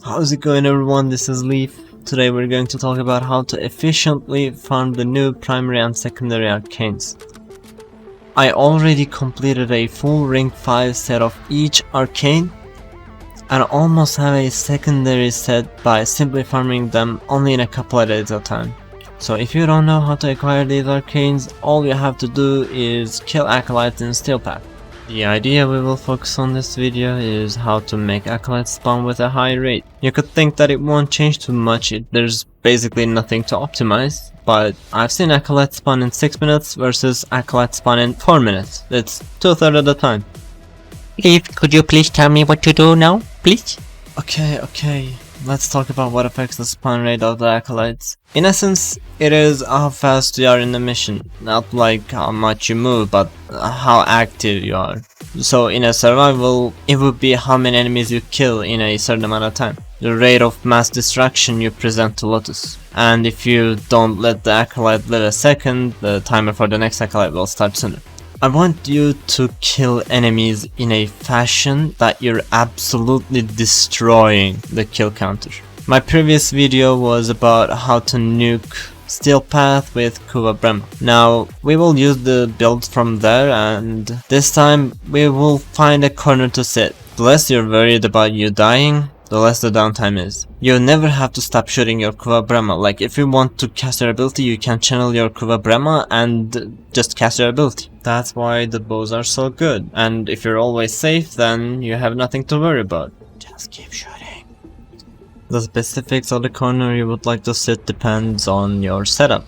How's it going, everyone? This is Leaf. Today we're going to talk about how to efficiently farm the new primary and secondary arcanes. I already completed a full rank 5 set of each arcane and almost have a secondary set by simply farming them only in a couple of days at a time. So if you don't know how to acquire these arcanes, all you have to do is kill acolytes in Steel Path. The idea we will focus on this video is how to make acolytes spawn with a high rate. You could think that it won't change too much, there's basically nothing to optimize, but I've seen acolytes spawn in 6 minutes versus acolytes spawn in 4 minutes. It's 2/3 of the time. Leaf, could you please tell me what to do now, please? Okay. Let's talk about what affects the spawn rate of the acolytes. In essence, it is how fast you are in the mission, not like how much you move, but how active you are. So in a survival, it would be how many enemies you kill in a certain amount of time, the rate of mass destruction you present to Lotus. And if you don't let the acolyte live a second, the timer for the next acolyte will start sooner. I want you to kill enemies in a fashion that you're absolutely destroying the kill counter. My previous video was about how to nuke Steel Path with Kuva Bramma. Now we will use the build from there, and this time we will find a corner to sit. The less you're worried about you dying, the less the downtime is. You never have to stop shooting your Kuva Bramma. Like, if you want to cast your ability, you can channel your Kuva Bramma and just cast your ability. That's why the bows are so good. And if you're always safe, then you have nothing to worry about. Just keep shooting. The specifics of the corner you would like to sit depends on your setup.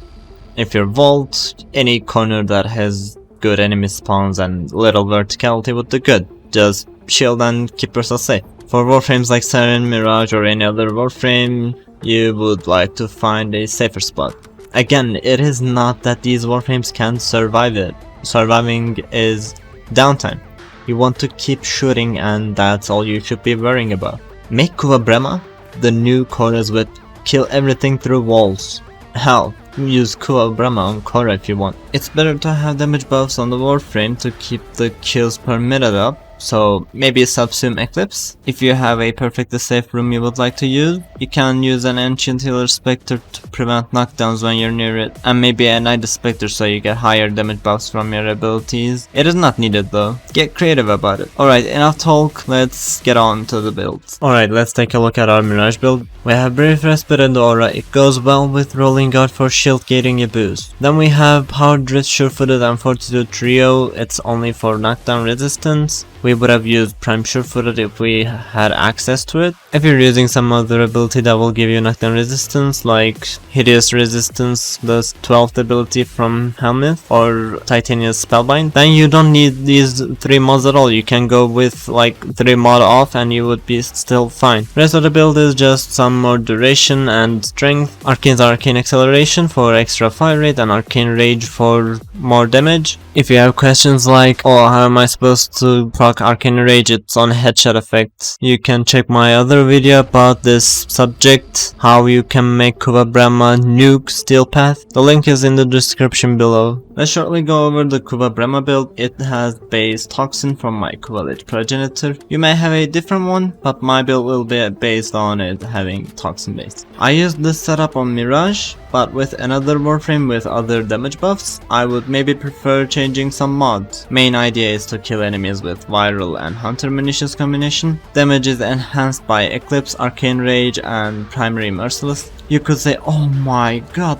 If you're vault, any corner that has good enemy spawns and little verticality would do good. Just shield and keep yourself safe. For warframes like Siren, Mirage or any other warframe, you would like to find a safer spot. Again, it is not that these warframes can't survive it. Surviving is downtime. You want to keep shooting, and that's all you should be worrying about. Make Kuva Bramma the new Korra's whip. Kill everything through walls. Hell, use Kuva Bramma on Korra if you want. It's better to have damage buffs on the warframe to keep the kills per minute up. So maybe a Subsume Eclipse. If you have a perfectly safe room you would like to use, you can use an Ancient Healer Spectre to prevent knockdowns when you're near it, and maybe a Night Spectre so you get higher damage buffs from your abilities. It is not needed though. Get creative about it. Alright, enough talk, let's get on to the builds. Alright, let's take a look at our Mirage build. We have Brave Respite and Aura. It goes well with Rolling Guard for shield gating a boost. Then we have Power Drift, Surefooted and Fortitude Trio. It's only for knockdown resistance. We would have used Prime Surefooted if we had access to it. If you're using some other ability that will give you knockdown resistance, like Hideous Resistance, the 12th ability from Helmet, or Titania's Spellbind, then you don't need these 3 mods at all. You can go with like 3 mod off and you would be still fine. Rest of the build is just some more duration and strength. Arcanes are Arcane Acceleration for extra fire rate and Arcane Rage for more damage. If you have questions like, oh, how am I supposed to proc Arcane Rage, it's on headshot effect, you can check my other video about this subject, how you can make Kuva Bramma nuke Steel Path. The link is in the description below. Let's shortly go over the Kuva Bramma build. It has base Toxin from my Kuva progenitor. You may have a different one, but my build will be based on it having Toxin base. I used this setup on Mirage, but with another warframe with other damage buffs, I would maybe prefer changing some mods. Main idea is to kill enemies with Viral and Hunter Munitions combination. Damage is enhanced by Eclipse, Arcane Rage and Primary Merciless. You could say, oh my god,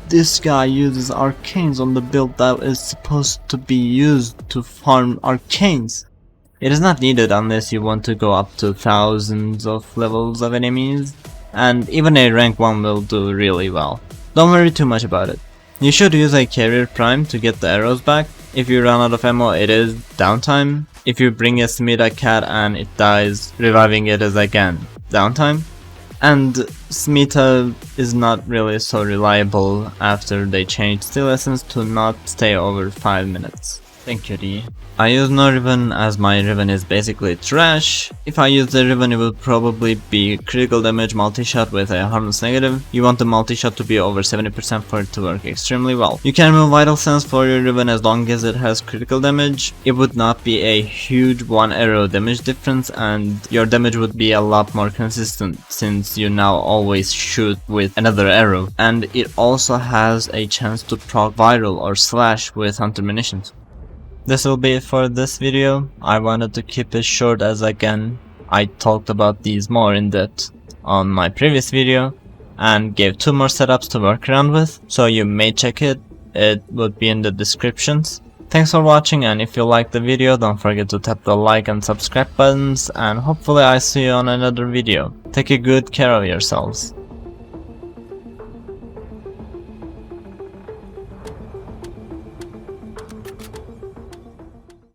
this guy uses Arcanes on the build that is supposed to be used to farm Arcanes. It is not needed unless you want to go up to thousands of levels of enemies, and even a rank 1 will do really well. Don't worry too much about it. You should use a Carrier Prime to get the arrows back. If you run out of ammo, it is downtime. If you bring a Smita cat and it dies, reviving it is again downtime. And Smita is not really so reliable after they changed Steel Essence to not stay over 5 minutes. Thank you, D. I use no ribbon as my ribbon is basically trash. If I use the ribbon, it will probably be critical damage multi-shot with a harmless negative. You want the multi-shot to be over 70% for it to work extremely well. You can remove Vital Sense for your ribbon as long as it has critical damage. It would not be a huge one arrow damage difference, and your damage would be a lot more consistent since you now always shoot with another arrow. And it also has a chance to proc viral or slash with hunter munitions. This will be it for this video. I wanted to keep it short as I can. I talked about these more in depth on my previous video and gave 2 more setups to work around with, so you may check it. It would be in the descriptions. Thanks for watching, and if you liked the video, don't forget to tap the like and subscribe buttons, and hopefully I see you on another video. Take good care of yourselves.